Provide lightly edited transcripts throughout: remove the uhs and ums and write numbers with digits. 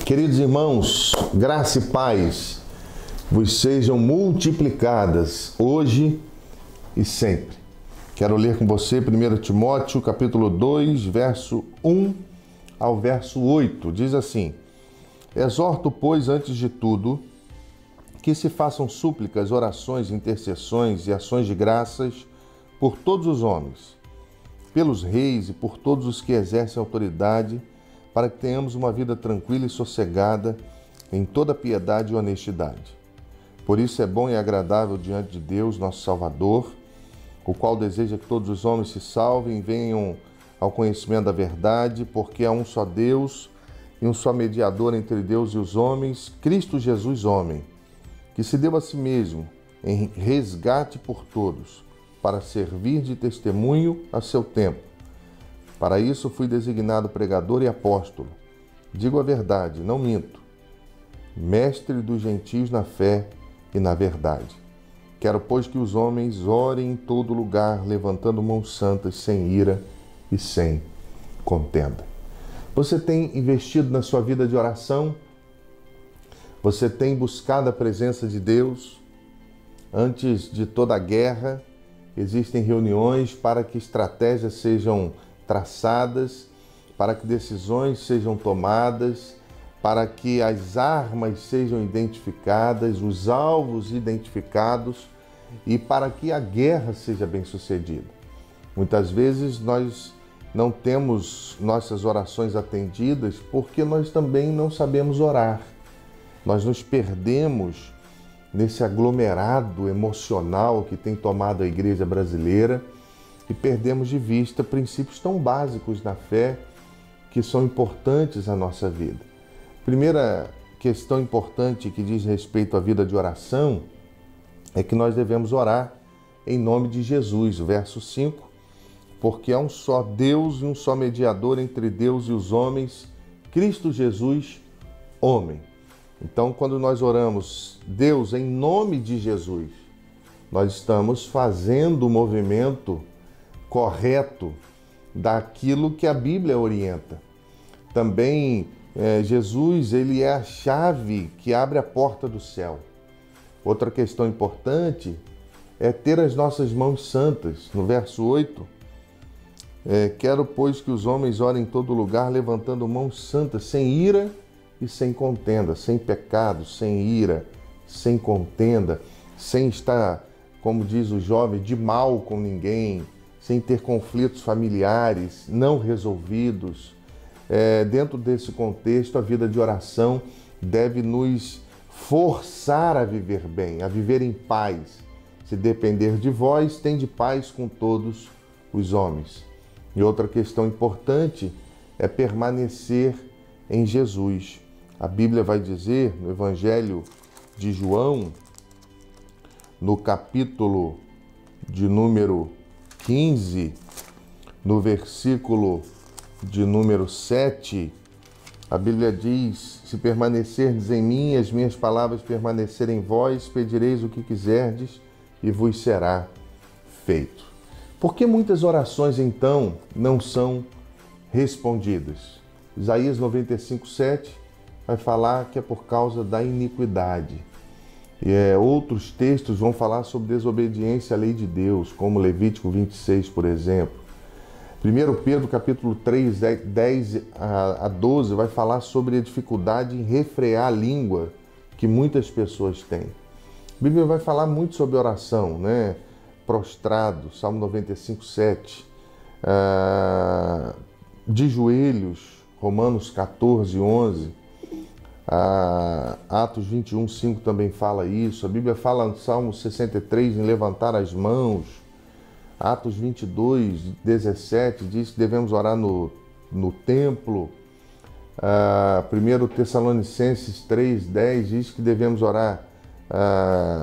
Queridos irmãos, graça e paz vos sejam multiplicadas hoje e sempre. Quero ler com você 1 Timóteo, capítulo 2, verso 1 ao verso 8. Diz assim: Exorto, pois, antes de tudo, que se façam súplicas, orações, intercessões e ações de graças por todos os homens, pelos reis e por todos os que exercem autoridade, para que tenhamos uma vida tranquila e sossegada em toda piedade e honestidade. Por isso é bom e agradável diante de Deus, nosso Salvador, o qual deseja que todos os homens se salvem e venham ao conhecimento da verdade, porque há um só Deus e um só mediador entre Deus e os homens, Cristo Jesus, homem, que se deu a si mesmo em resgate por todos, para servir de testemunho a seu tempo. Para isso fui designado pregador e apóstolo. Digo a verdade, não minto. Mestre dos gentios na fé e na verdade. Quero, pois, que os homens orem em todo lugar, levantando mãos santas, sem ira e sem contenda. Você tem investido na sua vida de oração? Você tem buscado a presença de Deus? Antes de toda a guerra, existem reuniões para que estratégias sejam traçadas, para que decisões sejam tomadas, para que as armas sejam identificadas, os alvos identificados e para que a guerra seja bem-sucedida. Muitas vezes nós não temos nossas orações atendidas porque nós também não sabemos orar. Nós nos perdemos nesse aglomerado emocional que tem tomado a igreja brasileira e perdemos de vista princípios tão básicos na fé que são importantes à nossa vida. Primeira questão importante que diz respeito à vida de oração é que nós devemos orar em nome de Jesus, verso 5, porque há um só Deus e um só mediador entre Deus e os homens, Cristo Jesus, homem. Então, quando nós oramos Deus em nome de Jesus, nós estamos fazendo o movimento correto daquilo que a Bíblia orienta. Também Jesus, ele é a chave que abre a porta do céu. Outra questão importante é ter as nossas mãos santas. No verso 8, quero, pois, que os homens orem em todo lugar, levantando mãos santas, sem ira e sem contenda, sem pecado, sem ira, sem contenda, sem estar, como diz o jovem, de mal com ninguém, sem ter conflitos familiares não resolvidos. Dentro desse contexto, a vida de oração deve nos forçar a viver bem, a viver em paz. Se depender de vós, tende paz com todos os homens. E outra questão importante é permanecer em Jesus. A Bíblia vai dizer, no Evangelho de João, no capítulo de número 15, no versículo de número 7, a Bíblia diz: se permanecerdes em mim, as minhas palavras permanecerem em vós, pedireis o que quiserdes e vos será feito. Por que muitas orações, então, não são respondidas? Isaías 95:7 vai falar que é por causa da iniquidade. Outros textos vão falar sobre desobediência à lei de Deus, como Levítico 26, por exemplo. 1 Pedro, capítulo 3, 10 a 12, vai falar sobre a dificuldade em refrear a língua que muitas pessoas têm. A Bíblia vai falar muito sobre oração, né? Prostrado, Salmo 95, 7. De joelhos, Romanos 14, 11. Atos 21, 5 também fala isso. A Bíblia fala no Salmo 63 em levantar as mãos. Atos 22, 17 diz que devemos orar no templo. 1 Tessalonicenses 3, 10 diz que devemos orar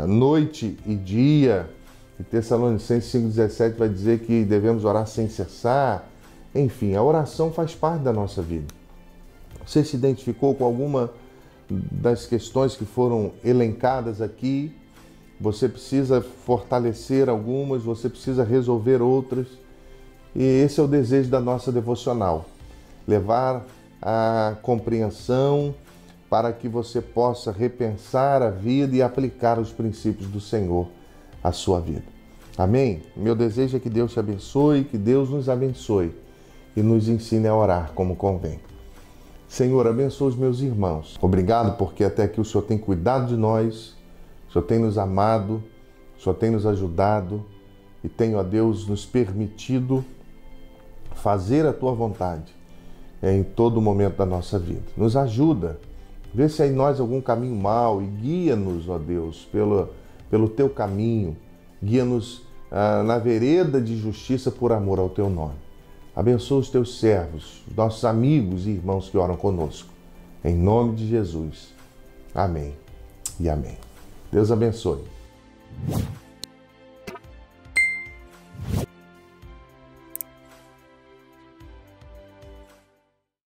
noite e dia. E Tessalonicenses 5, 17 vai dizer que devemos orar sem cessar. Enfim, a oração faz parte da nossa vida. Você se identificou com alguma das questões que foram elencadas aqui? Você precisa fortalecer algumas, você precisa resolver outras. E esse é o desejo da nossa devocional. Levar a compreensão para que você possa repensar a vida e aplicar os princípios do Senhor à sua vida. Amém? Meu desejo é que Deus te abençoe, que Deus nos abençoe e nos ensine a orar como convém. Senhor, abençoa os meus irmãos. Obrigado porque até aqui o Senhor tem cuidado de nós, o Senhor tem nos amado, o Senhor tem nos ajudado e tem, ó Deus, nos permitido fazer a Tua vontade em todo momento da nossa vida. Nos ajuda, vê se há em nós algum caminho mau e guia-nos, ó Deus, pelo Teu caminho, guia-nos na vereda de justiça por amor ao Teu nome. Abençoa os Teus servos, os nossos amigos e irmãos que oram conosco. Em nome de Jesus. Amém e amém. Deus abençoe.